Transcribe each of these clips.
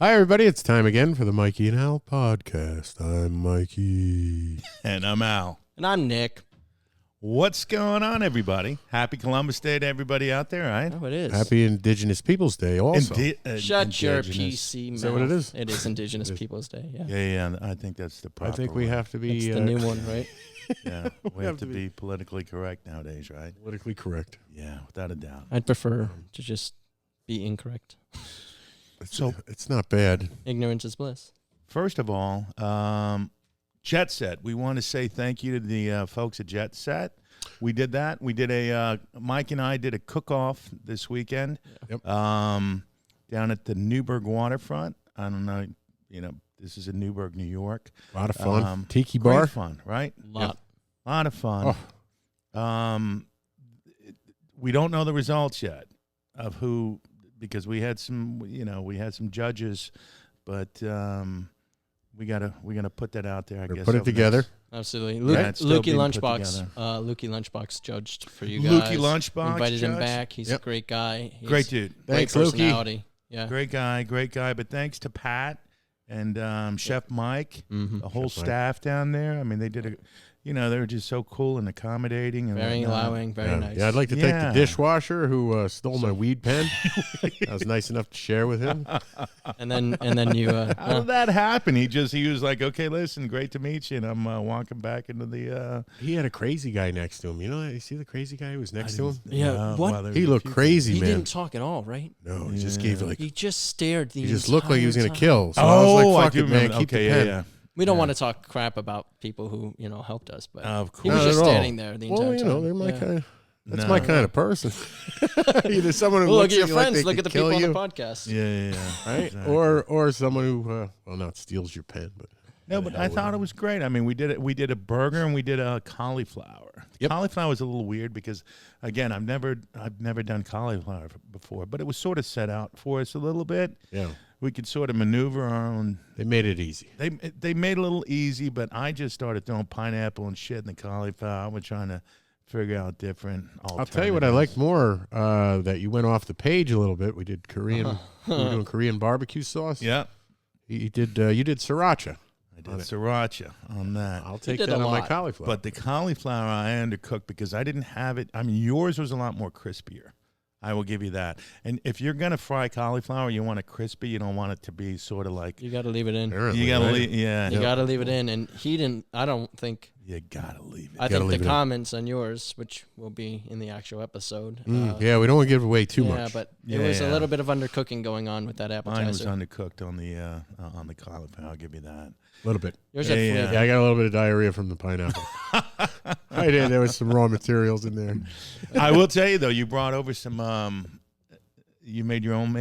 Hi, everybody. It's time again for the Mikey N Al Podcast. I'm Mikey. And I'm Al. And I'm Nick. What's going on, everybody? Happy Columbus Day to everybody out there, right? Oh, it is. Happy Indigenous Peoples Day also. Shut your PC mouth. Is that what it is? It is Indigenous Peoples Day, yeah. Yeah, I think that's the proper I think we one. have to be... It's the new one, right? Yeah, we have to be politically correct nowadays, right? Politically correct. Yeah, without a doubt. I'd prefer to just be incorrect. So it's not bad. Ignorance is bliss. First of all, Jet Set. We want to say thank you to the folks at Jet Set. We did that. We did Mike and I did a cook-off this weekend. Yep. Down at the Newburgh waterfront. I don't know, this is in Newburgh, New York. A lot of fun. Tiki Great bar. fun, right? Lot of fun. Oh. We don't know the results yet of who, because we had some judges, but we gotta put that out there. I guess Put it together. Absolutely. Lukey Lunchbox judged for you guys. Lukey Lunchbox We invited him judged? back. He's a great guy. He's Great dude. Great Thanks, Lukey. personality. Yeah. Great guy. But thanks to Pat and Chef Mike, the whole Chef Mike. staff down there. I mean, they did they were just so cool and accommodating and Very whatnot. allowing, very nice. Yeah, I'd like to thank the dishwasher who stole my weed pen. I was nice enough to share with him. And then you How did that happen? He was like, okay, listen, great to meet you. And I'm walking back into the... He had a crazy guy next to him. You see the crazy guy who was next to him? Yeah, what? well, He looked crazy, he man. didn't talk at all, right? No, he just gave He just stared the He just looked like he was going to entire kill. So Oh, I was I like, fuck do it, man. remember. Keep Okay, the pen. yeah. We don't want to talk crap about people who, helped us, but Of he course. was Not just at all. standing there the entire time. They're my Yeah. kind of... That's No. my kind of person. Either someone who Well, look looks at your you like friends. they Look could at the kill people you, on the podcast. Yeah. right? Exactly. Or someone who not steals your pen, but No, but I thought it was great. I mean, we did a burger and we did a cauliflower. Yep. Cauliflower was a little weird because, again, I've never done cauliflower before, but it was sort of set out for us a little bit. yeah, We could sort of maneuver our own. they made it easy. They made it a little easy, but I just started throwing pineapple and shit in the cauliflower. I was trying to figure out different alternatives. I'll tell you what I liked more, that you went off the page a little bit. We did Korean. We were doing Korean barbecue sauce. Yeah, You did sriracha. I did sriracha on that. I'll take did that a on my lot. cauliflower. But the cauliflower I undercooked because I didn't have it. I mean, yours was a lot more crispier. I will give you that. And if you're going to fry cauliflower, you want it crispy. You don't want it to be sort of like... You got to leave it in. Apparently, You got to right? leave... Yeah. You got to leave it in. And he didn't, I don't think, You got to leave it. I gotta think leave the it in. comments on yours, which will be in the actual episode. Yeah, we don't want to give away too yeah, much. but Yeah, it was a yeah. little bit of undercooking going on with that Mine was appetizer. undercooked on the cauliflower. I'll give you that. A little bit. Yours Yeah, had yeah. flavor. Yeah, I got a little bit of diarrhea from the pineapple. I did. There was some raw materials in there. I will tell you, though, you brought over some... you made your own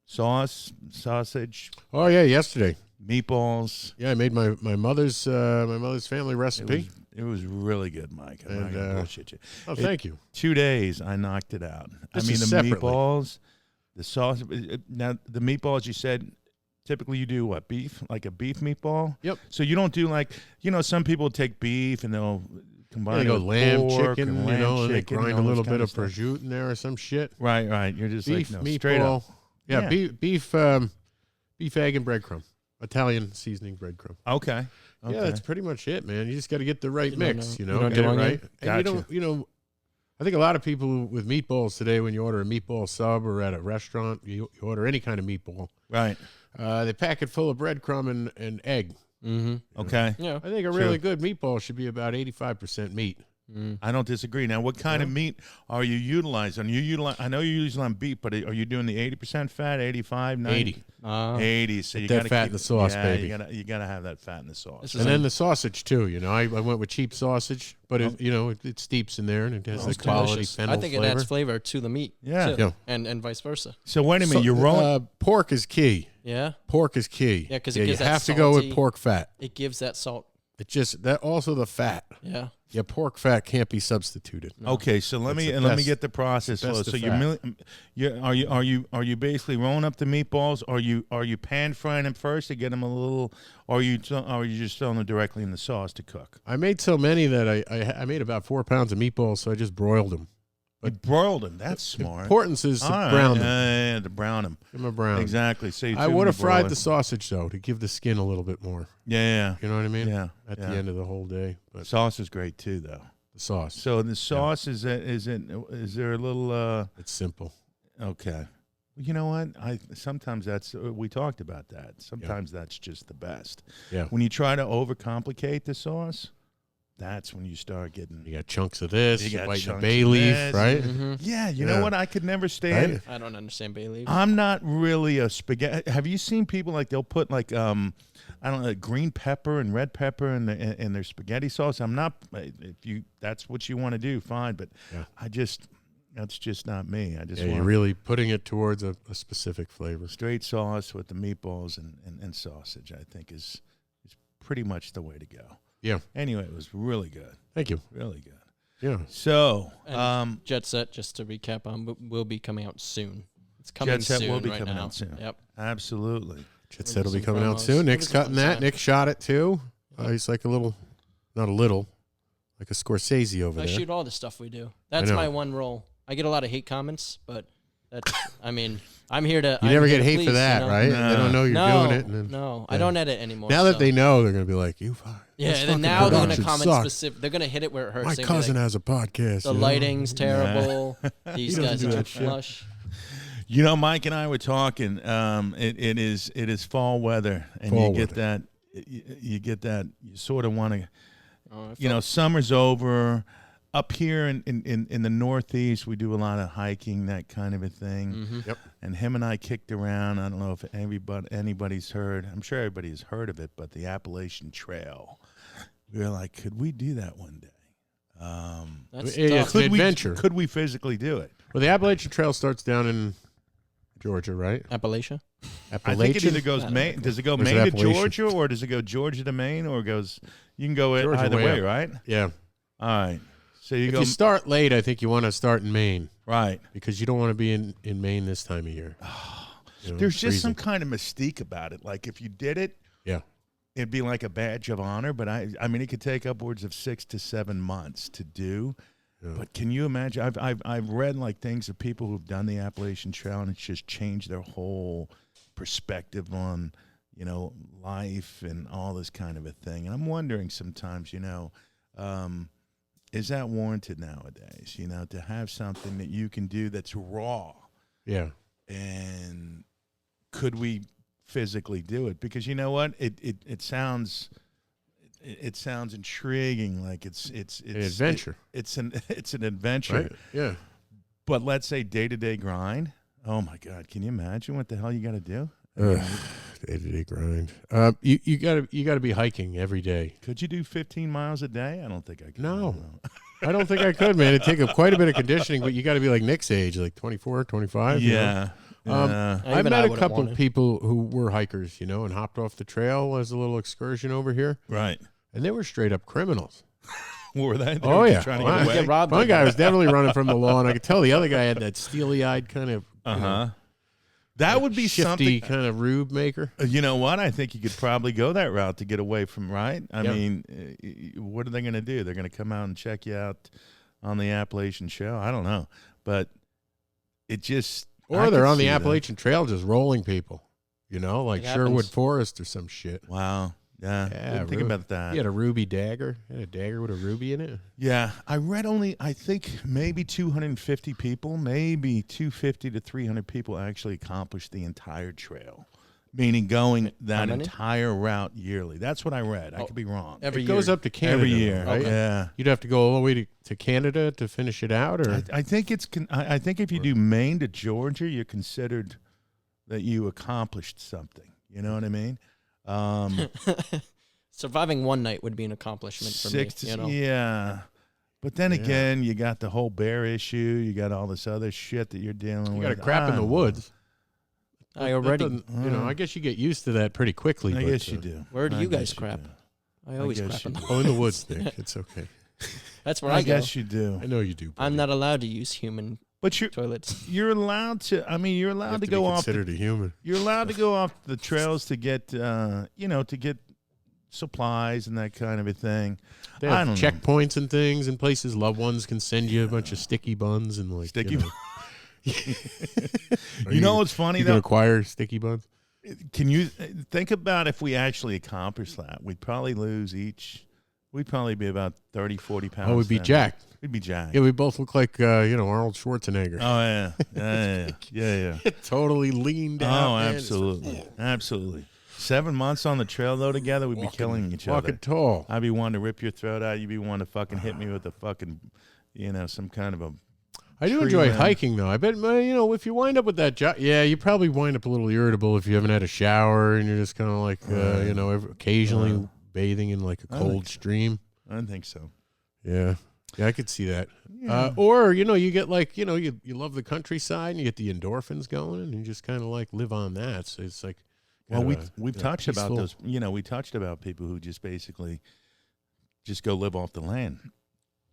sausage, Oh yeah, yesterday. meatballs. Yeah, I made my mother's family recipe. It was really good, Mike. I'm not And, going to bullshit you. Oh, thank you. 2 days, I knocked it out. This I mean, is the separately. meatballs, the sauce. Now, the meatballs, you said, typically you do what, beef? Like a beef meatball? Yep. So you don't do like, some people take beef and they'll combine They it go with lamb, pork chicken, and lamb and they chicken grind and a all little this bit kind of stuff. prosciutto in there or some shit. Right. You're just Beef, like, no, straight meatball. up. Yeah, Yeah. beef, egg, and breadcrumb. Italian seasoning breadcrumb. Okay. Yeah, that's pretty much it, man. You just got to get the right You don't mix, know- you you know, don't get do it onion? right. And Gotcha. you don't, I think a lot of people with meatballs today, when you order a meatball sub or at a restaurant, you order any kind of meatball, Right. they pack it full of breadcrumb and egg. Mm-hmm. Okay. Yeah. I think a really good meatball should be about 85% meat. I don't disagree. Now, what kind of meat are you utilizing? I know you're using on beef, but are you doing the 80% fat, 85, 90? 80. 80. So Get you that got to fat keep in the sauce, yeah, baby. You got to have that fat in the sauce. This is And a- then the sausage, too. I went with cheap sausage, but it steeps in there and it has the quality delicious. fennel I think flavor. it adds flavor to the meat. Yeah. too. Yeah. And vice versa. So wait a minute, you're rolling. Pork is key. Yeah. Pork is key. Yeah, 'cause it you gives that have to go with salty- pork fat. It gives that salt. It's just that also the fat. Yeah. Yeah, pork fat can't be substituted. Okay, so let It's me the let me best- get the process best flow. of So fat. are you basically rolling up the meatballs? Are you pan frying them first to get them a little, or are you just throwing them directly in the sauce to cook? I made so many that I made about 4 pounds of meatballs, so I just broiled them. You broiled them. That's smart. Importance is to All right. brown them. Yeah, to brown them. Give them a brown. Exactly. So I would have fried the sausage, though, to give the skin a little bit more. Yeah. You know what I mean? Yeah. At the end of the whole day. But sauce is great, too, though. the sauce. So the sauce, is there a little... It's simple. Okay. You know what? Sometimes that's... we talked about that. Sometimes that's just the best. Yeah. When you try to overcomplicate the sauce... That's when you start getting... You got chunks of this. You got biting chunks a bay of leaf, this. right? Mm-hmm. Yeah, you know what I could never stand? Right? I don't understand bay leaves. I'm not really a spaghetti... Have you seen people, like, they'll put, like, I don't know, green pepper and red pepper in their spaghetti sauce? I'm not... That's what you want to do, fine. But that's just not me. I just want... You're really putting it towards a specific flavor. Straight sauce with the meatballs and sausage, I think, is pretty much the way to go. Yeah. Anyway, it was really good. Thank you. Really good. Yeah. So, Jet Set, just to recap, will be coming out soon. It's coming Jet Set soon will be right coming now. out soon. Yep. Absolutely. Jet Set will be some coming out promos. soon. Nick's Give us cutting some that. time. Nick shot it too. He's like not a little, like a Scorsese over I there. shoot all the stuff we do. That's know. my one role. I get a lot of hate comments, but that's, I mean, I'm here to... You never get hate please, for that, right? No. They don't know you're No, doing it. And then, no, I don't edit anymore. now that so- they know, they're going to be like, you fuck. Yeah, this and then fucking now they're going to production comment sucks. specific. They're going to hit it where it hurts. My They'll be cousin like, has a podcast. the you know? lighting's terrible. These He doesn't guys do are too that shit. flush. You know, Mike and I were talking. It is fall weather, and Fall you get weather. that. You get that. You sort of want to. Oh, You know, summer's over. Up here in the Northeast, we do a lot of hiking, that kind of a thing. Mm-hmm. Yep. And him and I kicked around. I don't know if anybody's heard. I'm sure everybody's heard of it, but the Appalachian Trail. We were like, could we do that one day? That's Yeah, tough. it's an adventure. Could we physically do it? Well, the Appalachian Trail starts down in Georgia, right? Appalachia? I think it either goes I don't Maine. Does it go Or is it Maine to Appalachian? Georgia, or does it go Georgia to Maine, or goes? You can go Georgia either way way, up. right? Yeah. All right. So you If go you start late, I think you want to start in Maine right. because you don't want to be in Maine this time of year. You know, There's it's just some freezing. kind of mystique about it. Like if you did it, Yeah. it'd be like a badge of honor. But I mean, it could take upwards of 6 to 7 months to do. Yeah. But can you imagine? I've read like things of people who've done the Appalachian Trail, and it's just changed their whole perspective on, you know, life and all this kind of a thing. And I'm wondering sometimes, you know, is that warranted nowadays? You know, to have something that you can do that's raw, Yeah. and could we physically do it? Because you know what, it sounds intriguing, like it's An adventure. it's an adventure. Right? Yeah. But let's say day-to-day grind. Oh my God, can you imagine what the hell you got to do? Day-to-day grind. You gotta be hiking every day. Could you do 15 miles a day? I don't think I could. No. I don't think I could, man. It'd take up quite a bit of conditioning, but you got to be like Nick's age, like 24, 25. you know? Yeah. I've Even met I a wouldn't couple want of it. people who were hikers, you know, and hopped off the trail as a little excursion over here, Right. and they were straight up criminals. What were they? They Oh, were yeah. Trying to Wow. get away. Get robbed. One of guy it. was definitely running from the law, and I could tell the other guy had that steely-eyed kind of, That would be shifty something. kind of rube maker. You know what? I think you could probably go that route to get away from, right? I Yeah. mean, what are they going to do? They're going to come out and check you out on the Appalachian Trail? I don't know. But it just... Or I they're could on the see that. Appalachian Trail just rolling people, you know, like It Sherwood happens. Forest or some shit. Wow. Yeah. Didn't think Ru- about that. He had a ruby dagger. He had a dagger with a ruby in it. Yeah, I read I think maybe 250 people, maybe 250 to 300 people actually accomplished the entire trail, meaning going that many? entire route yearly. That's what I read. I could be wrong. Every It year. goes up to Canada. Every year, right? yeah. You'd have to go all the way to Canada to finish it out, or I think I think if you do Maine to Georgia, you're considered that you accomplished something. You know what I mean? Surviving one night would be an accomplishment for me. You know? Yeah. But then Yeah. again, you got the whole bear issue. You got all this other shit that you're dealing you with. got to crap in the woods. I That already. doesn't- you know, I guess you get used to that pretty quickly. I but, guess you do. Where do I you guys guess crap? do. I always guess crap you in the do. Oh, in the woods, Nick. It's okay. That's where I I go. guess you do. I know you do. I'm buddy. not allowed to use human But toilets. you're allowed to. I mean, you're You allowed have to to go be off. considered a human. You're allowed to go off the trails to get, to get supplies and that kind of a thing. They I have don't know. checkpoints and things and places. Loved ones can send you a bunch of sticky buns and like Sticky. Are You know what's funny you can though? acquire sticky buns. Can you think about if we actually accomplished that? We'd probably lose each. We'd probably be about 30, 40 pounds. Oh, we'd be then. jacked. We'd be jacked. Yeah, we both look like Arnold Schwarzenegger. Oh yeah. Totally leaned out. Oh, man. absolutely. 7 months on the trail though together, we'd be killing each other. Walking tall. I'd be one to rip your throat out. You'd be one to fucking hit me with a fucking, some kind of a. I do tree enjoy limb. hiking though. I bet if you wind up with that job, you probably wind up a little irritable if you haven't had a shower and you're just kind of like occasionally bathing in like a cold stream. I don't think so. Yeah, I could see that. Yeah. Or you get like you love the countryside and you get the endorphins going and you just kind of like live on that. So it's like, Well, we've touched about peaceful. those. We touched about people who just basically just go live off the land.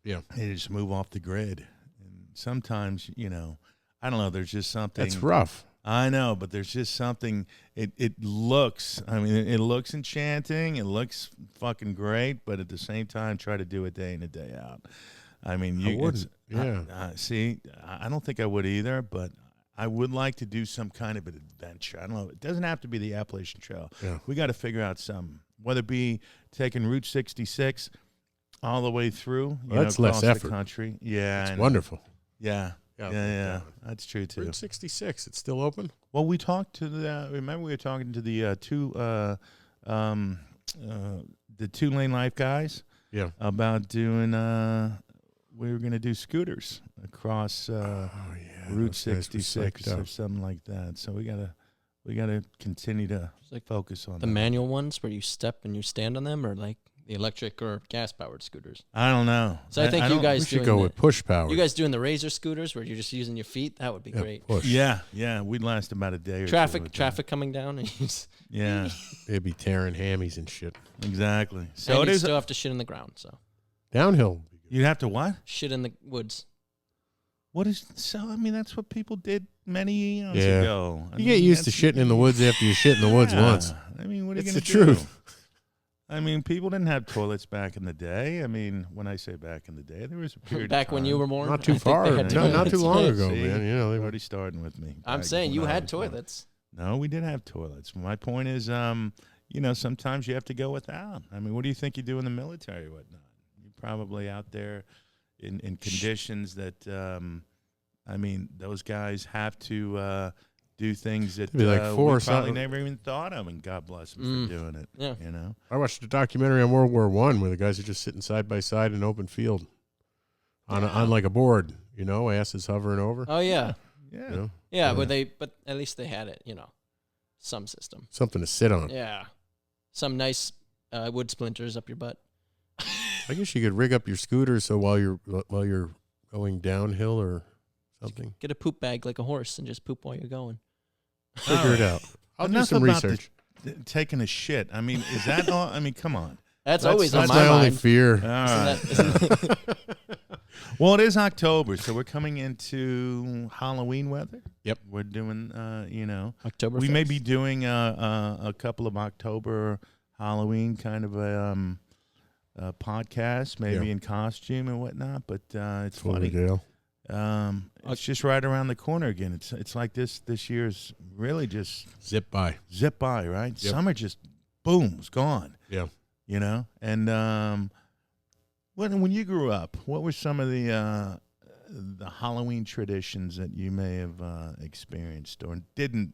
Yeah, They just move off the grid. And sometimes, I don't know. There's just something. that's rough. I know, but there's just something. It looks. I mean, it looks enchanting. It looks fucking great. But at the same time, try to do it day in and day out. I mean, I wouldn't. See, I don't think I would either. But I would like to do some kind of an adventure. I don't know. It doesn't have to be the Appalachian Trail. Yeah. We got to figure out some, whether it be taking Route 66 all the way through. That's less across effort. the country. Yeah, I It's know. wonderful. Yeah. Yeah, Yeah. That's true too. Route 66, it's still open. Well, we talked to remember we were talking to the two lane life guys. Yeah. About doing. We were going to do scooters across Route 66 or something like that. So we gotta continue to like focus on The manual ones where you step and you stand on them, or like the electric or gas powered scooters. I don't know. So I think you We guys should doing go the- with push power. You guys doing the razor scooters where you're just using your feet? That would be great. Push. Yeah. We'd last about a day or Traffic two. traffic coming down, and you just- Yeah, They'd be tearing hammies and shit. exactly. and So it you is. still have to shit in the ground. So Downhill. You'd have to what? shit in the woods. What is so? I mean, that's what people did many years Yeah. ago. You get used to shitting in the woods after you shit in the woods once. I mean, what are you It's going to the do? truth. I mean, people didn't have toilets back in the day. I mean, when I say back in the day, there was a period Back of when time. you were born. Not I too think far. they had No, not too toilets. long ago, See? man. They were already starting with me. I'm back saying you when I had was born. toilets. No, we did have toilets. My point is, sometimes you have to go without. I mean, what do you think you do in the military or whatnot? You're probably out there in conditions that, those guys have to do things that Be like we force probably out- never even thought of, and God bless them for doing it. Yeah. I watched a documentary on World War I where the guys are just sitting side by side in an open field on like a board, asses hovering over. Oh yeah, Yeah. You know? yeah. Yeah. But at least they had it. Some system. Something to sit on. Yeah, some nice wood splinters up your butt. I guess you could rig up your scooter so while you're going downhill or something. Get a poop bag like a horse and just poop while you're going. Figure it out. I'll do Enough some about research. Taking a shit. I mean, is that all? I mean, come on. That's always on That's my my only mind. fear. All right. Isn't Well, it is October, so we're coming into Halloween weather. Yep. We're doing, Octoberfest. we may be doing a couple of October Halloween kind of a podcast, maybe Yeah. in costume and whatnot. But it's Full funny. deal. It's just right around the corner again. It's like this year's really just Zip by. zip by, right? Yep. Summer just boom, it's gone. Yeah. And when you grew up, what were some of the Halloween traditions that you may have experienced or didn't,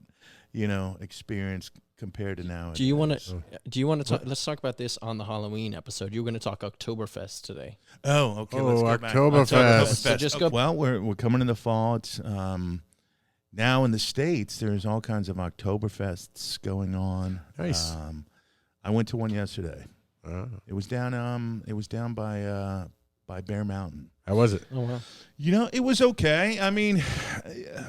experience compared to now? Do you want to talk? Let's talk about this on the Halloween episode. You're going to talk Oktoberfest today. Oh, okay. Oh, Let's go back. Oktoberfest. So just go- Well, we're coming in the fall. It's now in the States. There's all kinds of Oktoberfests going on. Nice. I went to one yesterday. Ah. It was down by Bear Mountain. How was it? Oh wow. It was okay. I mean,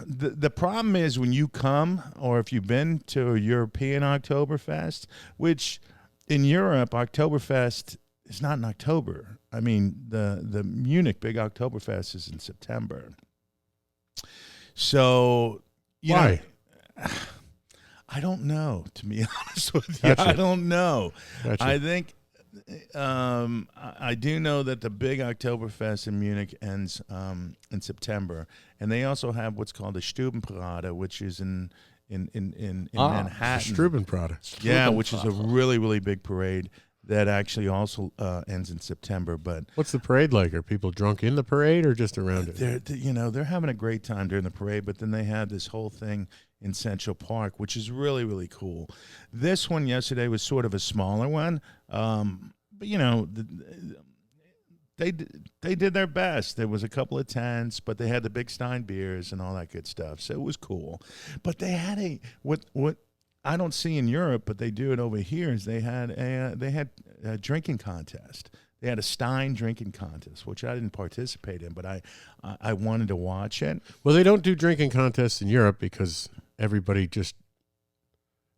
the problem is when you come, or if you've been to a European Oktoberfest, which in Europe, Oktoberfest is not in October. I mean, the Munich Big Oktoberfest is in September. So, Why? I don't know, to be honest with you. Gotcha. I don't know. Gotcha. I think I do know that the big Oktoberfest in Munich ends in September, and they also have what's called the Stubenparade, which is in Manhattan. Strubenprada. Yeah, which is a really, really big parade that actually also ends in September. But What's the parade like? Are people drunk in the parade or just around it? they're having a great time during the parade, but then they had this whole thing in Central Park, which is really, really cool. This one yesterday was sort of a smaller one, but they did their best. There was a couple of tents, but they had the big Stein beers and all that good stuff, so it was cool. But they had what I don't see in Europe, but they do it over here. Is they had a drinking contest. They had a Stein drinking contest, which I didn't participate in, but I wanted to watch it. Well, they don't do drinking contests in Europe because everybody just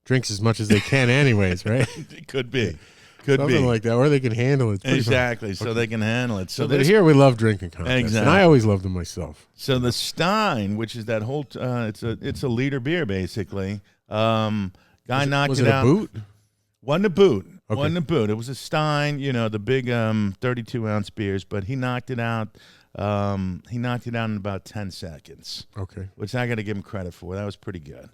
drinks as much as they can anyways, right? It could be. Something like that, or they can handle it. Exactly, so they can handle it. So here we love drinking contests, exactly. and I always loved them myself. So the Stein, which is that whole, it's a liter beer basically. Guy knocked was it it out. a boot? Wasn't a boot. Okay. Wasn't a boot. It was a Stein, the big 32-ounce beers, but he knocked it out. He knocked it out in about 10 seconds. Okay. Which I got to give him credit for. That was pretty good.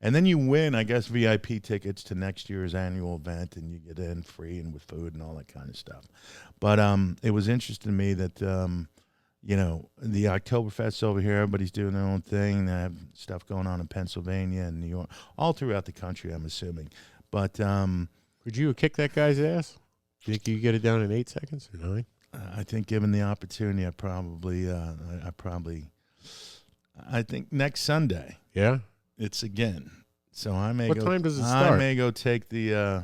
And then you win, I guess, VIP tickets to next year's annual event, and you get in free and with food and all that kind of stuff. But it was interesting to me that, the Oktoberfest over here, everybody's doing their own thing. They have stuff going on in Pennsylvania and New York, all throughout the country, I'm assuming. But could you kick that guy's ass? You think you could get it down in 8 seconds or 9? I think given the opportunity, I think next Sunday. Yeah. It's again, so I may. What time does it start? I may go take the.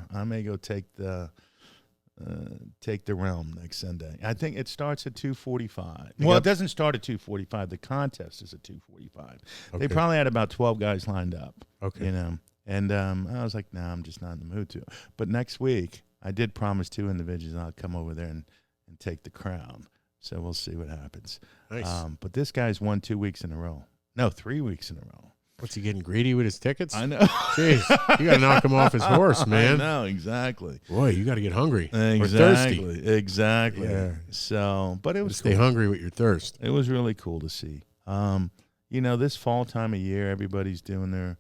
Take the realm next Sunday. I think it starts at 2:45. Well, it doesn't start at 2:45. The contest is at 2:45. Okay. They probably had about 12 guys lined up. Okay. And I was like, nah, I'm just not in the mood to. But next week, I did promise 2 individuals I'll come over there and take the crown. So we'll see what happens. Nice. But this guy's won 2 weeks in a row. No, 3 weeks in a row. What's he getting greedy with his tickets? I know. Jeez, you got to knock him off his horse, man. I know, exactly. Boy, you got to get hungry Exactly. or thirsty. Exactly. Yeah. So, but it was Stay hungry with your thirst. It was really cool to see. This fall time of year, everybody's doing their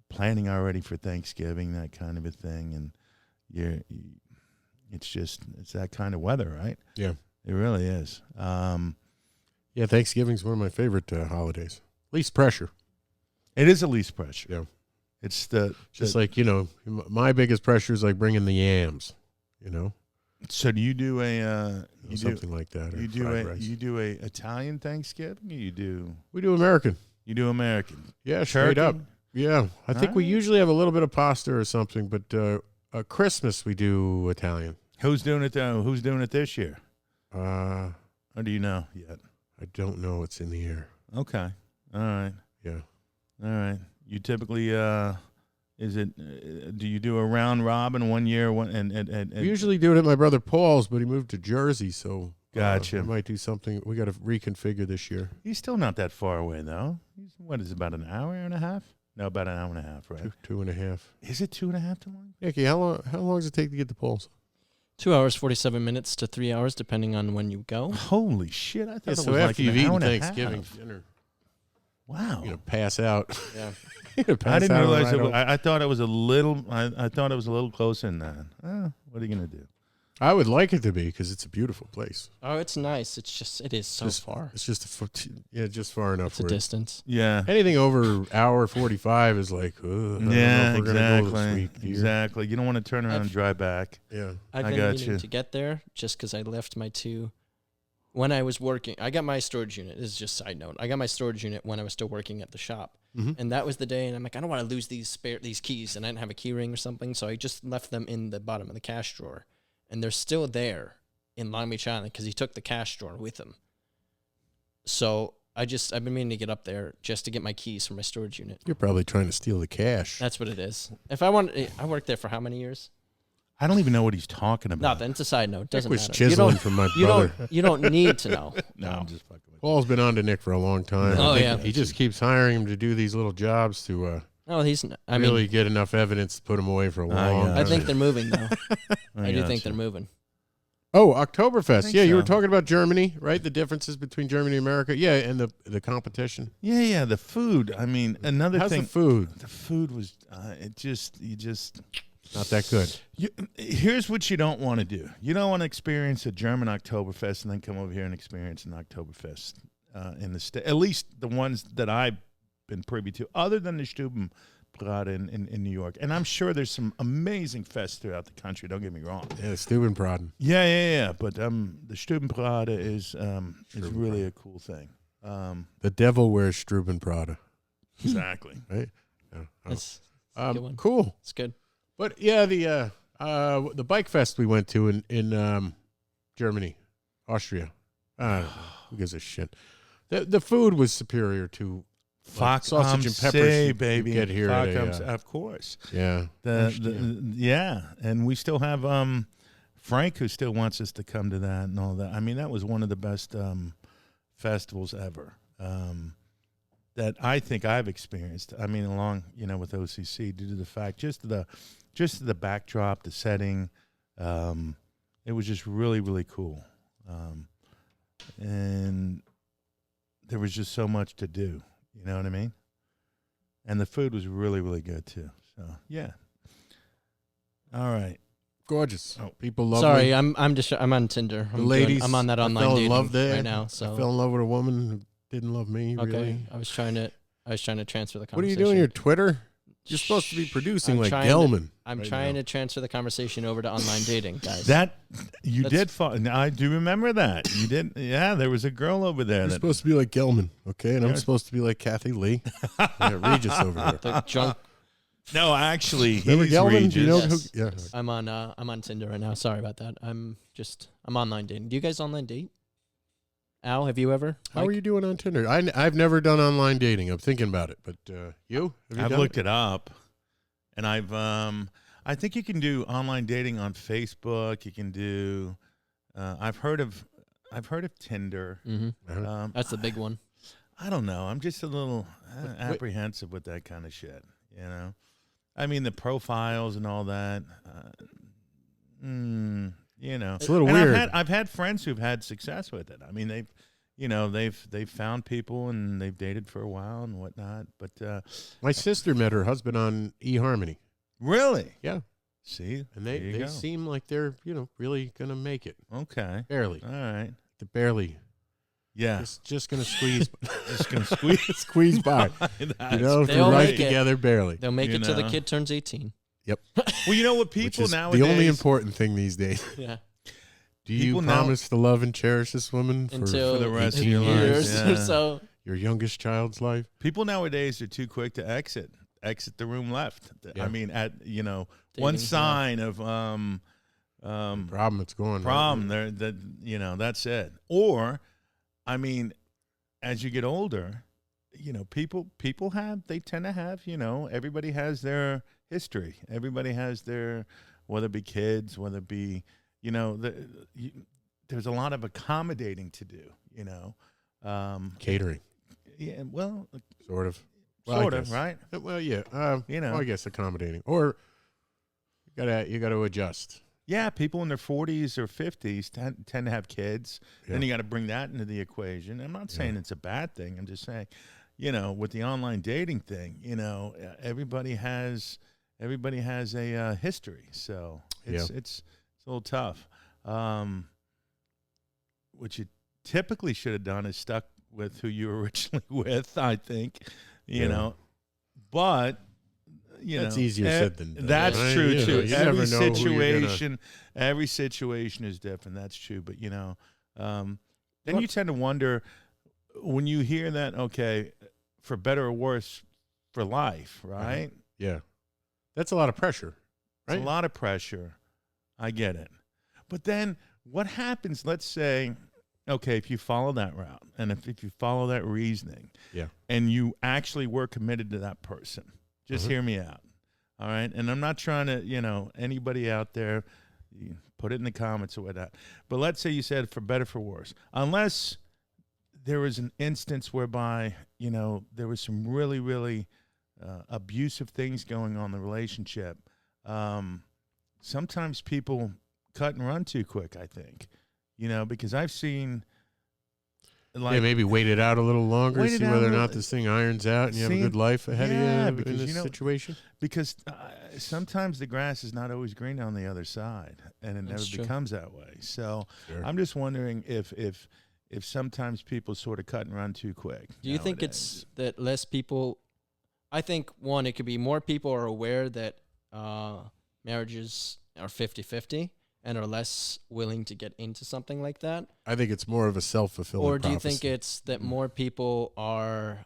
planning already for Thanksgiving, that kind of a thing, and it's that kind of weather, right? Yeah, it really is. Yeah, Thanksgiving's one of my favorite holidays. Least pressure. It is the least pressure. Yeah. It's like, my biggest pressure is like bringing the yams, So do you do something like that? Or you do a Italian Thanksgiving? Or We do American. You do American. Yeah, straight up. Yeah. I think we usually have a little bit of pasta or something, but Christmas we do Italian. Who's doing it though? Who's doing it this year? Or do you know yet? I don't know. It's in the air. Okay. All right. Yeah. All right. You typically, do you do a round robin 1 year? We usually do it at my brother Paul's, but he moved to Jersey, so gotcha. I might do something. We got to reconfigure this year. He's still not that far away, though. What is it, about an hour and a half? No, about an hour and a half, right? Two and a half. Is it 2.5 to 1? Nicky, how long does it take to get to Paul's? 2 hours, 47 minutes to 3 hours, depending on when you go. Holy shit. I thought it was so like after you've an hour eaten and a Thanksgiving half. dinner, Wow. Pass out. Yeah. I didn't realize I thought it was a little. I thought it was a little closer than that. What are you gonna do? I would like it to be because it's a beautiful place. Oh, it's nice. It is so far. It's just just far enough. It's a distance. Yeah. Anything over hour 45 is like, exactly. You don't want to turn around and drive back. Yeah. I've been meaning to get there just because I left my 2. When I was working, I got my storage unit. This is just a side note. I got my storage unit when I was still working at the shop. Mm-hmm. And that was the day, and I'm like, I don't want to lose these keys, and I didn't have a key ring or something, so I just left them in the bottom of the cash drawer. And they're still there in Long Beach Island because he took the cash drawer with him. So I've been meaning to get up there just to get my keys for my storage unit. You're probably trying to steal the cash. That's what it is. I worked there for how many years? I don't even know what he's talking about. Nothing. It's a side note. Doesn't Nick was matter. chiseling from my brother. You don't need to know. No, I'm just fucking with you. Paul's been on to Nick for a long time. Oh, yeah. He just keeps hiring him to do these little jobs to Oh, he's. I really mean, get enough evidence to put him away for a long got I time. think they're moving though. I do got think you. they're moving. Oh, Oktoberfest. think Yeah, you were so. talking about Germany, right? The differences between Germany and America. Yeah, and the competition. Yeah, the food. I mean, another How's thing. the food? The food was. Not that good. Here's what you don't want to do. You don't want to experience a German Oktoberfest and then come over here and experience an Oktoberfest in the state. At least the ones that I've been privy to, other than the Stubenbrate in New York. And I'm sure there's some amazing fests throughout the country. Don't get me wrong. Yeah, Stubenbraten. Yeah. But the Stubenbrate is really a cool thing. The devil wears Stubenbrate. Exactly. Right? Yeah. That's a good one. Cool. It's good. But yeah, the bike fest we went to in Germany, Austria. Who gives a shit? The food was superior to sausage and peppers you baby. get here at Of course. yeah. And we still have Frank, who still wants us to come to that and all that. I mean, that was one of the best festivals ever that I think I've experienced. I mean, along with OCC, due to the fact just the backdrop, the setting, it was just really, really cool, and there was just so much to do. You know what I mean? And the food was really, really good too. So yeah. All right. Gorgeous. Oh. People love Sorry, me. I'm on Tinder. The ladies. I'm on that I online fell in dating love there. right now. I So fell in love with a woman who didn't love me. okay, Really. I was trying to transfer the What are conversation. you doing? Your Twitter? You're supposed to be producing I'm like trying Gelman. I'm right trying now. to transfer the conversation over to online dating, guys. That you That's- did fall. I do remember that. You did. Yeah, there was a girl over there. You're that, supposed to be like Gelman, okay? And I'm Yes. supposed to be like Kathy Lee. Yeah, Regis over here. the junk. no, actually, Remember he's Gelman? Regis. Do you know Yes. who? Yeah. I'm on Tinder right now. Sorry about that. I'm online dating. Do you guys online date? Al, have you ever? How are Mike? you doing on Tinder? I've never done online dating. I'm thinking about it, but you? Have you I've done looked it up, and I think you can do online dating on Facebook. You can do. I've heard of Tinder. Mhm. That's the big one. I don't know. I'm just a little Wait. apprehensive with that kind of shit. I mean, the profiles and all that. It's a little And weird. I've had friends who've had success with it. I mean, they've found people and they've dated for a while and whatnot. But My sister met her husband on eHarmony. really, Yeah. see, And there you they go. seem like they're, really going to make it. Okay, Barely. all right, Barely. yeah, Just going to squeeze just gonna squeeze. squeeze by. That's They We're all right make it. together, barely. They'll make You it till the know. kid turns 18. Well, you know what Which people is nowadays. the only important thing these days. Yeah. Do you People now- promise to love and cherish this woman Until for the rest of 18 your life, years yeah. or so. your youngest child's life? People nowadays are too quick to exit the room left. Yeah. I mean, at one Dating, sign of Problem, it's going. problem there that's it. Or, I mean, as you get older, people they tend to have, everybody has their history. Everybody has their, whether it be kids, whether it be, there's a lot of accommodating to do, Catering, yeah, well, sort of. Well, I sort of, guess. right? Well, yeah. You I guess accommodating, or you gotta adjust. Yeah, people in their 40s or 50s tend to have kids. Then Yeah. you got to bring that into the equation. I'm not saying it's a bad thing. I'm just saying, with the online dating thing, everybody has a history. So it's a little tough. What you typically should have done is stuck with who you were originally with, I think, but That's easier said than done. That's right? true too. You never Every know who you're situation, every situation is different. That's true. But then you tend to wonder when you hear that. Okay, for better or worse, for life, right? Yeah, that's a lot of pressure. Right? It's a lot of pressure. I get it. But then what happens? Let's say, okay, if you follow that route, and if you follow that reasoning, and you actually were committed to that person. Just hear me out, all right? And I'm not trying to, anybody out there, you put it in the comments or whatnot. But let's say you said for better, for worse. Unless there was an instance whereby, there was some really, really abusive things going on in the relationship, sometimes people cut and run too quick, I think. Because I've seen... maybe wait it out a little longer, see whether or not this thing irons out and you have a good life ahead of you in this situation. Because sometimes the grass is not always green on the other side, and it never becomes that way. So I'm just wondering if sometimes people sort of cut and run too quick. Do you think it's that less people... I think, one, it could be more people are aware that marriages are 50-50 and are less willing to get into something like that. I think it's more of a self-fulfilling prophecy. Or do you think it's that more people are,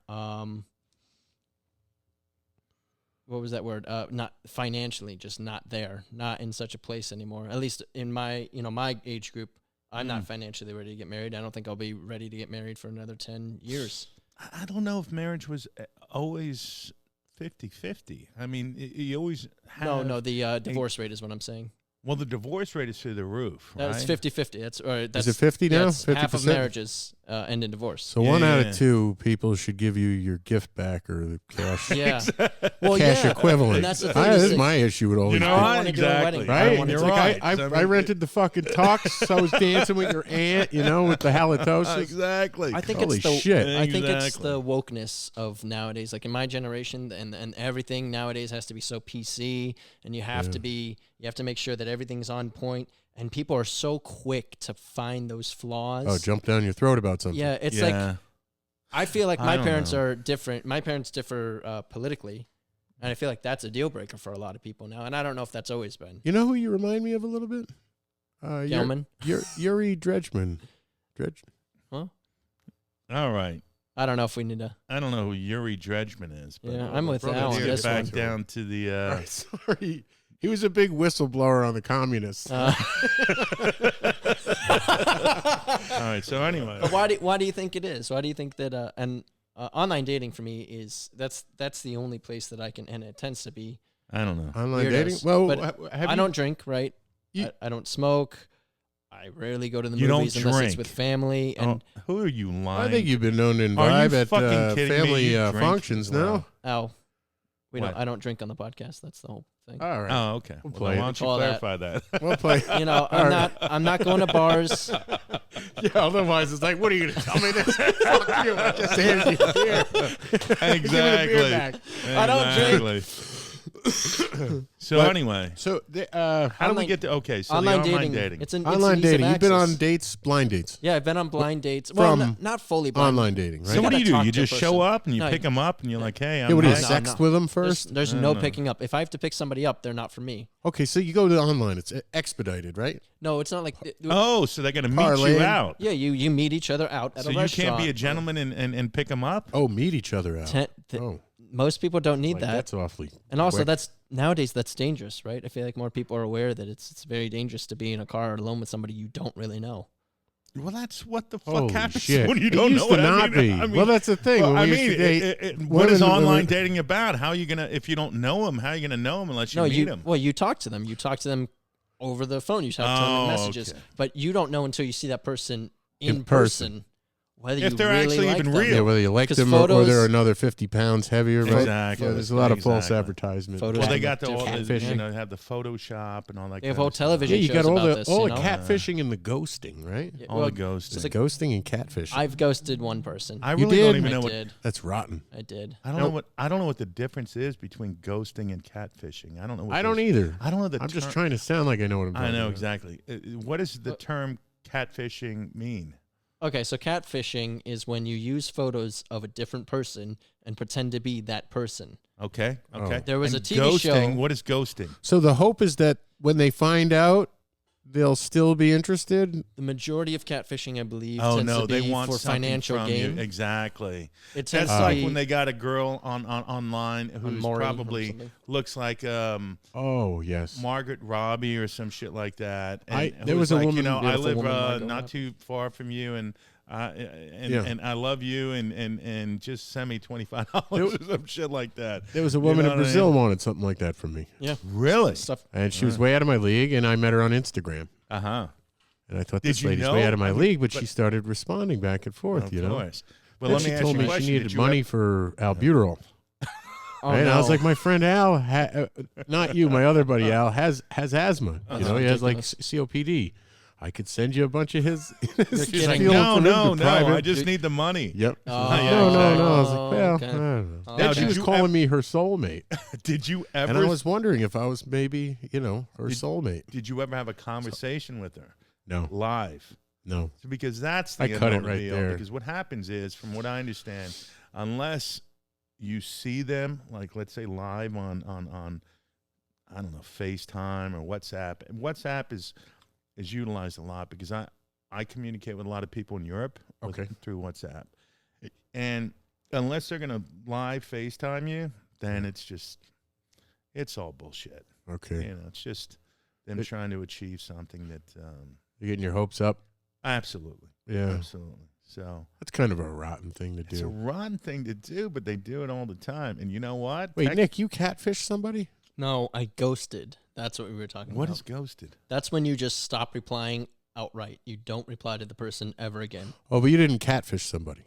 what was that word? Not financially, just not there, not in such a place anymore. At least in my, my age group, I'm not financially ready to get married. I don't think I'll be ready to get married for another 10 years. I don't know if marriage was always 50-50. I mean, you always have... No, the divorce rate is what I'm saying. Well, the divorce rate is through the roof, right? That's 50-50. That's is it 50 now? That's 50%? half of marriages end in divorce. So 1 out of 2 people should give you your gift back or the cash. Yeah. Well, cash equivalent. And that's the thing. This is my issue with all these I want to do a exactly. wedding. Right? It's like I rented the fucking tux. I was dancing with your aunt, with the halitosis. Exactly. I think Holy it's the shit. I think it's the wokeness of nowadays. Like in my generation, and everything nowadays has to be so PC, and you have to make sure that everything's on point. And people are so quick to find those flaws. Oh, jump down your throat about something. Yeah, it's like I feel like my parents are different. My parents differ politically, and I feel like that's a deal breaker for a lot of people now. And I don't know if that's always been. You know who you remind me of a little bit? Gelman? Yuri Dredgman. Huh? All right. I don't know if we need to. I don't know who Yuri Dredgman is. But I'm with Al on this back one. down to the... Right, sorry. He was a big whistleblower on the communists. All right. So anyway, why do you think it is? Why do you think that? Online dating for me is that's the only place that I can, and it tends to be. I don't know. Online weirdos. dating. Well, but I don't drink. Right. I don't smoke. I rarely go to the movies unless it's with family. And who are you lying? I think you've been known to imbibe at family functions. No. Oh, I don't drink on the podcast. That's the whole thing. All right. Oh, okay. We'll Well, play why don't you clarify that? We'll play. I'm not going to bars. Yeah, otherwise it's like, what are you going to tell me this? Fuck you. I just handed you a beer. Exactly. Give me the beer back. I don't drink. So anyway, how do we get to so online the online dating? It's online dating. You've been on dates, blind dates. Yeah, I've been on blind dates. Well, not fully blind. Online dating, right? So what do? talk You to a just show person. up and you pick them up and you're like, hey, I'm what do you No, sext with them first? There's no picking up. If I have to pick somebody up, they're not for me. Okay, so you go to online. It's expedited, right? No, it's not like. Oh, so they're gonna meet you out. Yeah, you meet each other out at a restaurant. So you can't be a gentleman and pick them up. Oh, meet each other out. Most people don't need that. That's awfully. And also, quick. nowadays that's dangerous, right? I feel like more people are aware that it's very dangerous to be in a car alone with somebody you don't really know. Well, that's what the fuck Holy happens shit. when you don't it know used to what not be. I mean, well, that's the thing. Well, when I we mean, used to date what is women- online dating about? How are you gonna, if you don't know them, how are you gonna know them unless you meet them? Well, you talk to them. You talk to them over the phone. You talk to them in messages, but you don't know until you see that person in person. Whether if you they're really actually like even them. real. Yeah, whether you like 'Cause them or photos- they're another 50 pounds heavier, right? Exactly. Yeah, there's a lot of false Exactly. advertisement. Photos Well, they can got look all the, different. have the Photoshop and all that. They have kind whole of stuff. television Yeah, you got shows all about the this, all you the know? catfishing and the ghosting, right? Yeah, All well, the ghosts. The ghosting and catfishing. I've ghosted one person. I You really did? don't even know I what. did. That's rotten. I did. I don't know what the difference is between ghosting and catfishing. I don't know. What I don't either. I don't know the. I'm just trying to sound like I know what I'm talking I know about. exactly. What does the term catfishing mean? Okay, so catfishing is when you use photos of a different person and pretend to be that person. Okay. Okay. There was And a TV ghosting, show. What is ghosting? So the hope is that when they find out, they'll still be interested. The majority of catfishing, I believe, Oh tends no, to be they want for something financial from gain. you. Exactly. It tends That's to like be when they got a girl online who's Maury or probably something. looks like Oh yes. Margaret Robbie or some shit like that. And there who's was a like, woman- I beautiful live woman, Margot not Robbie. too far from you, and I love you, and just send me $25 or some shit like that. There was a woman know in what I Brazil mean? wanted something like that from me, Yeah. Really? Stuff. and she was way out of my league. And I met her on Instagram, And and I thought Did this you lady's know? way out of my I mean, league, but she but- started responding back and forth. Of you know. course. Well, Then let me she ask told you a me question. she Did needed you money for albuterol. Oh, right? And no. I was like, my friend Al, not you, my other buddy Al, has asthma. You know, he has like COPD. I could send you a bunch of his. She's like, feeling no, for him no, to no. private. I just need the money. Yep. Oh, Yeah, no. I was exactly. like, well, Okay. I don't know. Oh. Then she Did was you calling me her soulmate. Did you ever? And I was wondering if I was maybe, her soulmate. Did you ever have a conversation with her No. live? No. Because that's the I cut it unknown right deal. there. Because what happens is, from what I understand, unless you see them, like let's say live on I don't know, FaceTime or WhatsApp. And WhatsApp is utilized a lot because I communicate with a lot of people in Europe through WhatsApp. And unless they're going to live FaceTime you, then it's all bullshit. Okay. You know, it's just them trying to achieve something that You're getting your hopes up. absolutely. Yeah. Absolutely. So That's kind of a rotten thing to it's a do. rotten thing to do, but they do it all the time. And you know what? Wait, Nick, you catfish somebody? No, I ghosted. That's what we were talking What about. is ghosted? That's when you just stop replying outright. You don't reply to the person ever again. Oh, but you didn't catfish somebody.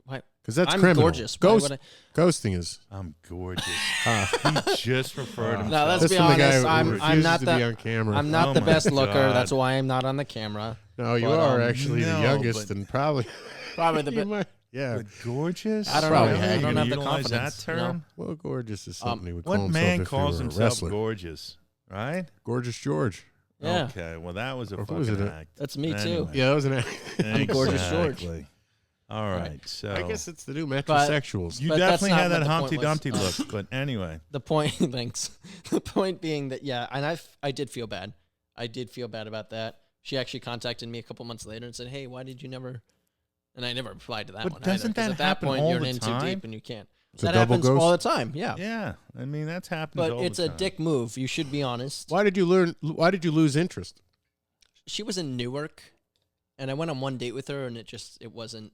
Why? Because that's I'm criminal. gorgeous. Why would I- Ghosting is. I'm gorgeous. He just referred himself. No, let's This be from the guy honest. who I'm refuses not to be the on camera. I'm not Oh the my best looker. God. That's why I'm not on the camera. No, you But, are actually no, the youngest but- and probably. Probably the you best. might- yeah. But gorgeous? I don't know. Really? I You're don't gonna have the utilize confidence, that you know? term? Well, gorgeous is something he would call What himself man if calls he were a himself wrestler. gorgeous? Right? Gorgeous George. Yeah, Okay. Well, that was a Or who fucking was it? act. that's me too. Anyway. Yeah, that was an act. I'm Gorgeous George. Exactly. All right. So I guess it's the new But- metrosexuals. you but that's definitely not had what that the point Humpty was. Dumpty look. But anyway, The point, thanks. The point being that and I did feel bad. I did feel bad about that. She actually contacted me a couple months later and said, "Hey, why did you never?" And I never replied to that But one. doesn't either, 'cause that at that happen point all you're the in time? too deep and you can't. It's a That double happens ghost? all the time. Yeah. yeah. I mean, that's happened But all it's the a time. dick move. You should be honest. Why did you Why did you lose interest? She was in Newark, and I went on one date with her, and it wasn't.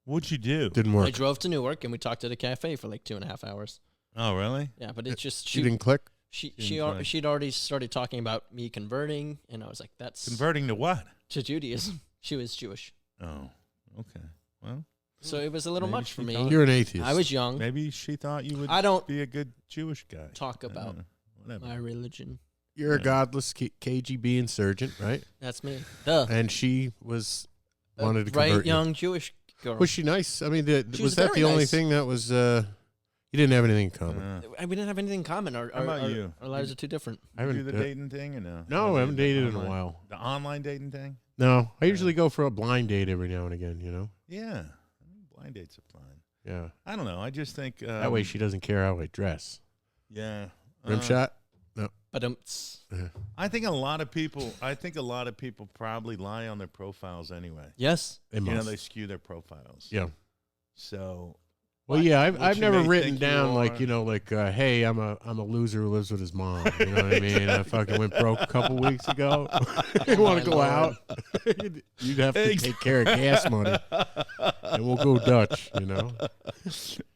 What'd you do? Didn't I work. drove to Newark, and we talked at a cafe for like 2.5 hours. Oh, really? Yeah, but it's just You didn't click. she'd already started talking about me converting, and I was like, "That's Converting to what? to Judaism." She was Jewish, Oh, okay. Well, so it was a little Maybe much for she me. thought- You're an atheist. I was young. maybe she thought you would I don't be a good Jewish guy. talk I don't about know. Whatever. my religion. You're a Yeah. godless KGB insurgent, right? That's me. Duh. And she wanted to Right, convert you. young Jewish girl. Was she nice? I mean, She was was that very the only nice. thing that was? You didn't have anything in common. We didn't have anything in common. How about you? Our lives are too different. I You do haven't. the dating thing or no? No, I haven't dated in a Online- while. The online dating thing? No, I usually go for a blind date every now and again. You know. Yeah. Blind dates are fine. Yeah. I don't know. I just think That way she doesn't care how I dress. Yeah. Rim shot. But I think a lot of people probably lie on their profiles anyway. yes, They You know, must. they skew their profiles. Yeah. So Well, yeah, what I've you never may written think you down like are. hey, I'm a loser who lives with his mom. You know what I mean? I fucking went broke a couple weeks ago. You want my to go Lord. out? You'd have to take care of gas money, and we'll go Dutch. You know?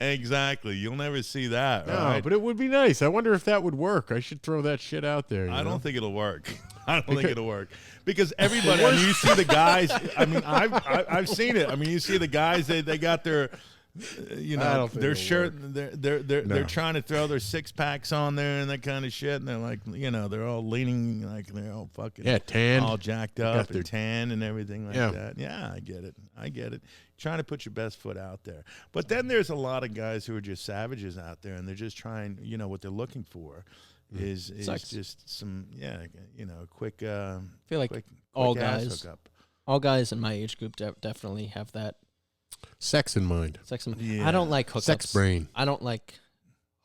Exactly. You'll never see that, No, right? but it would be nice. I wonder if that would work. I should throw that shit out there. I know? don't think it'll work. I don't think it'll work because everybody. I mean, you see the guys. I mean, I've seen it. I mean, you see the guys. They got their, you I know, don't think their it'll shirt. They're No. trying to throw their 6-packs on there and that kind of shit. And they're like, you know, they're all leaning like they're all fucking tan. all jacked got up their- and tan and everything like Yeah. that. Yeah, I get it. Trying to put your best foot out there. But then there's a lot of guys who are just savages out there and they're just trying, you know, what they're looking for is Sex. just some, you know, quick, I feel like quick all ass guys- hookup. all guys in my age group definitely have that Sex in mind. sex. Yeah. I don't like hookups. Sex brain. I don't like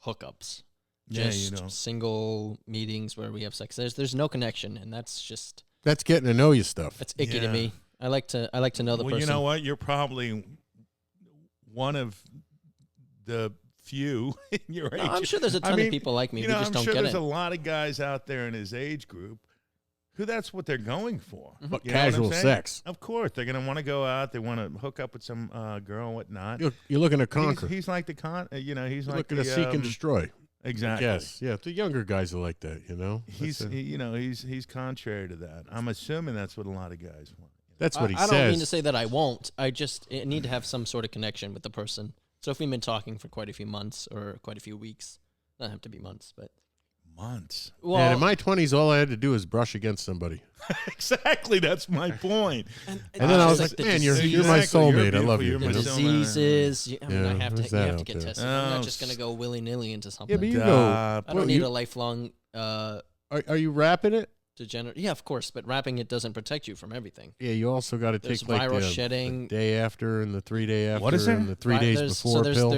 hookups. Yeah, Just you know. single meetings where we have sex. There's no connection, and that's That's getting to know you stuff. that's icky to Yeah. me. I like to know the Well, person. you know what? You're probably one of the few in your age. No, I'm sure there's a I ton mean, of people like me. You We know, just I'm don't sure get there's it. a lot of guys out there in his age group who that's what they're going for. But You know what I'm casual saying? sex. Of course, they're going to want to go out. They want to hook up with some girl and whatnot. You're looking to conquer. He's like the he's You're like looking the to seek and destroy. exactly. Yes, yeah. The younger guys are like that. You know. He's he's contrary to that. I'm assuming that's what a lot of guys want. That's what he I says. don't mean to say that I won't. I need to have some sort of connection with the person. So if we've been talking for quite a few months or quite a few weeks, doesn't have to be months, but months. Well, and in my 20s, all I had to do was brush against somebody. Exactly, that's my point. And then I was like, man, you're my soulmate. I love you. The diseases. I mean, Yeah, you have to get tested. I'm Oh, not just going to go willy-nilly into something. Yeah, but you go. I don't need a lifelong Are you wrapping it? degenerate. Yeah, of course, but wrapping it doesn't protect you from everything. Yeah, you also got to There's take like viral the shedding. day after and the 3 day after. What is there? And the 3 days before pill.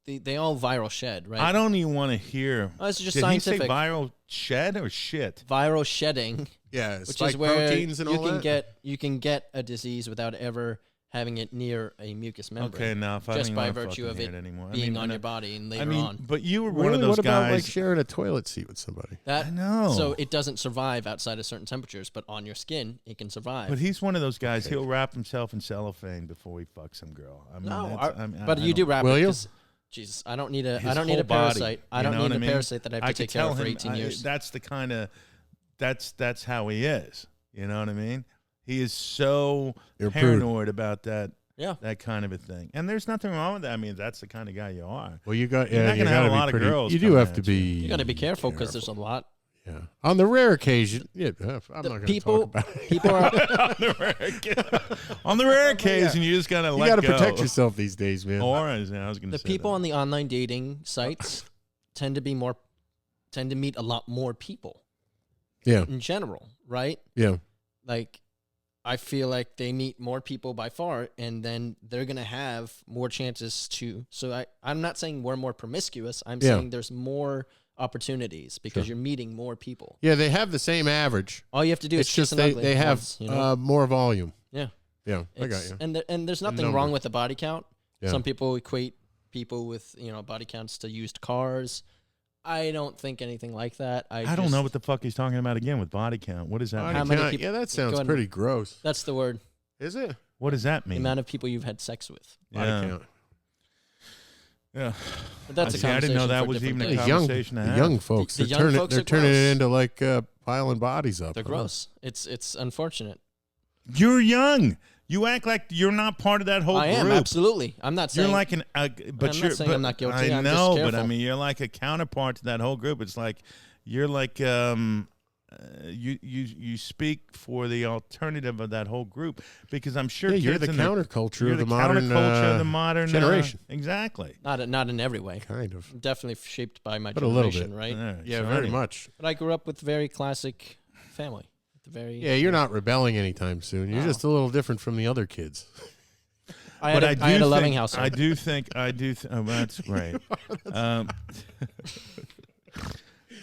They all viral shed, right? I don't even want to hear. Oh, it's just Did scientific. he say viral shed or shit? Viral shedding, Yeah, which spike is where proteins and you all can that. you can get a disease without ever having it near a mucus membrane. Okay, now if I just don't by even wanna virtue fucking of hear it anymore. being on your body and later on. But you were one Really? of those What about guys. like sharing a toilet seat with somebody? That I know. So it doesn't survive outside of certain temperatures, but on your skin it can survive. But he's one of those guys. He'll wrap himself in cellophane before he fucks some girl. I mean, but you do wrap Will it. you? 'Cause, Jesus, I don't need a His I don't need whole a parasite. body, I don't you know need what a I mean? parasite that I have to I take could care tell of for him 18 years. that's the kind of that's how he is. You know what I mean? He is so You're paranoid about that. Yeah. That kind of a thing. And there's nothing wrong with that. I mean, that's the kind of guy you are. Well, you got. You're Yeah, not you gonna have gotta a be lot of pretty- girls You do coming have at to be. You got to be careful because there's a lot. Yeah. On the rare occasion, yeah. I'm not going to people- talk about it. People are On the rare occasion, you just gotta You let got to go. protect yourself these days, man. Or, as I was going to the say, people that. on the online dating sites tend to meet a lot more people Yeah. in general, right? Yeah. Like I feel like they meet more people by far, and then they're gonna have more chances to. So I'm not saying we're more promiscuous. I'm saying there's more opportunities because you're meeting more people. Yeah, they have the same average. All you have to do It's is just kiss an they, ugly they have once, you know? more volume. Yeah. Yeah, I got you. And there's nothing number. wrong with the body count. Yeah. Some people equate people with body counts to used cars. I don't think anything like that. I don't know what the fuck he's talking about again with body count. What does that Body mean? How many count, people- yeah, that Go sounds ahead. pretty gross. That's the word. Is it? What does that The mean? amount of people you've had sex with. Body count. Yeah. But that's See, I didn't know conversation that for was different even a days. conversation to The have. young folks, The they're young turning, folks they're are turning it gross. into like piling bodies up. They're huh? gross. It's unfortunate. You're young. You act like you're not part of that whole I am group. absolutely. I'm not saying You're like but I'm not you're. saying but I'm not guilty. I I'm just know, but I careful. mean, you're like a counterpart to that whole group. It's like you're like you speak for the alternative of that whole group because I'm sure Yeah, you're kids the in counterculture you're of the the modern counterculture of the modern generation. Exactly. not in every way. Kind of. Definitely shaped by my But a little generation, bit. right? Yeah, so very anyway. much. But I grew up with very classic family. Yeah, you're not rebelling anytime soon. You're No. just a little different from the other kids. I had a loving household. I do think. Oh, that's great.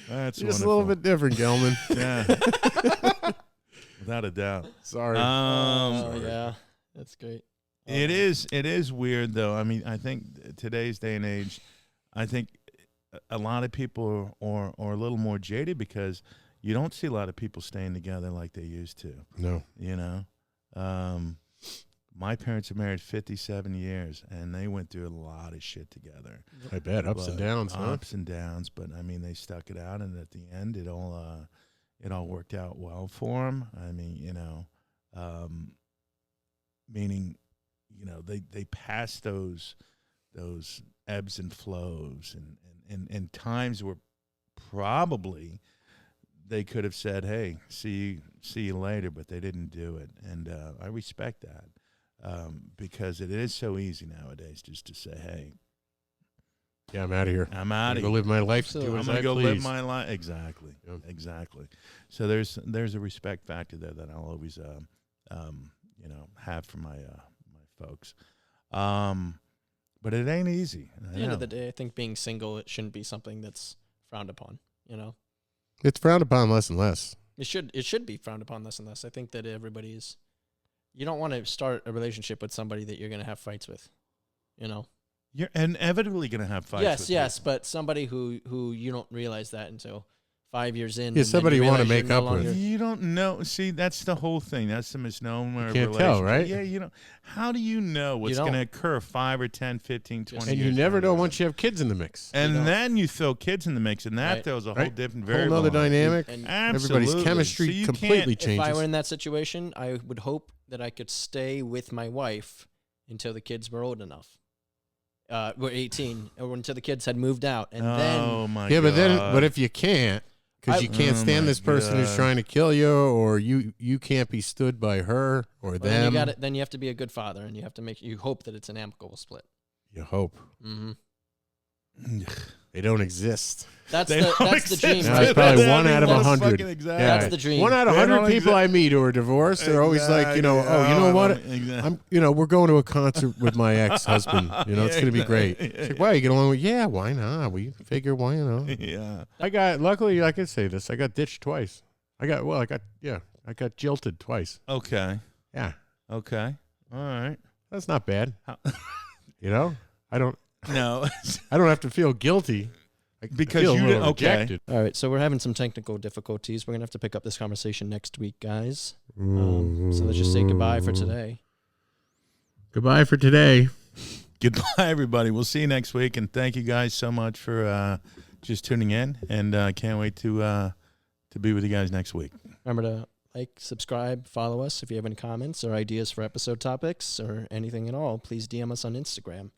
That's You're just a little bit different, Gelman. Yeah. Without a doubt. Sorry. Yeah, that's great. It is weird though. I mean, I think today's day and age, I think a lot of people are a little more jaded because you don't see a lot of people staying together like they used to. No. You know, my parents are married 57 years, and they went through a lot of shit together. I bet. Ups and downs, huh? Ups and downs, but I mean, they stuck it out, and at the end, it all worked out well for them. I mean, meaning, they passed those ebbs and flows, and times where probably they could have said, "Hey, see you later," but they didn't do it, and I respect that. Because it is so easy nowadays just to say, "Hey, Yeah, I'm out of here. I'm out of Go here. live my life. Absolutely. Do I'm as gonna I go please. live my life." Exactly, Yep. exactly. So there's a respect factor there that I'll always have for my folks. But it ain't easy. At the end of the day, I think being single, it shouldn't be something that's frowned upon. It's frowned upon less and less. It should be frowned upon less and less. I think that everybody's. You don't want to start a relationship with somebody that you're going to have fights with. You're inevitably going to have fights. Yes, with yes, people. but somebody who you don't realize that until 5 years in. Yeah, and somebody then you wanna realize make you're no up with. longer- You don't know. See, that's the whole thing. That's the misnomer. You of can't tell, relationship. right? Yeah, how do you know what's don't. going to occur 5 or 10, 15, 20 And years you never down the know road? once you have kids in the mix. And don't. then you throw kids in the mix, and that Right. throws a whole Right. different Whole variable. nother on it. dynamic. And Absolutely. Everybody's chemistry So you completely can't- changes. if I were in that situation, I would hope that I could stay with my wife until the kids were old enough. were 18, or until the kids had moved out, and Yeah, but if you can't, because you can't stand this person who's trying to kill you, or you can't be stood by her or them. Then you have to be a good father, and you have to you hope that it's an amicable split. You hope. Mm-hmm. They don't exist. That's the dream. No, it's probably 1 out of 100. Exactly. That's the dream. 1 out of 100 people I meet who are divorced, they're always like, you know, oh, you know what? I'm, we're going to a concert with my ex-husband. You know, it's going to be great. It's like, wow, you get along with? Yeah, why not? We figure, why, you know? Yeah. Luckily, I can say this. I got ditched twice. I got jilted twice. Okay. Yeah. Okay. All right. That's not bad. You know, I don't have to feel guilty. Because you didn't. Okay. Rejected. All right, so we're having some technical difficulties. We're gonna have to pick up this conversation next week, guys. So let's just say goodbye for today. Goodbye for today. Goodbye, everybody. We'll see you next week, and thank you guys so much for just tuning in. And I can't wait to be with you guys next week. Remember to like, subscribe, follow us. If you have any comments or ideas for episode topics or anything at all, please DM us on Instagram.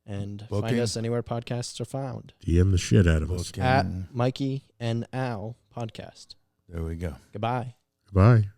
And find us anywhere podcasts are found. DM the shit out of us. At Mikey N Al Podcast. There we go. Goodbye. Goodbye.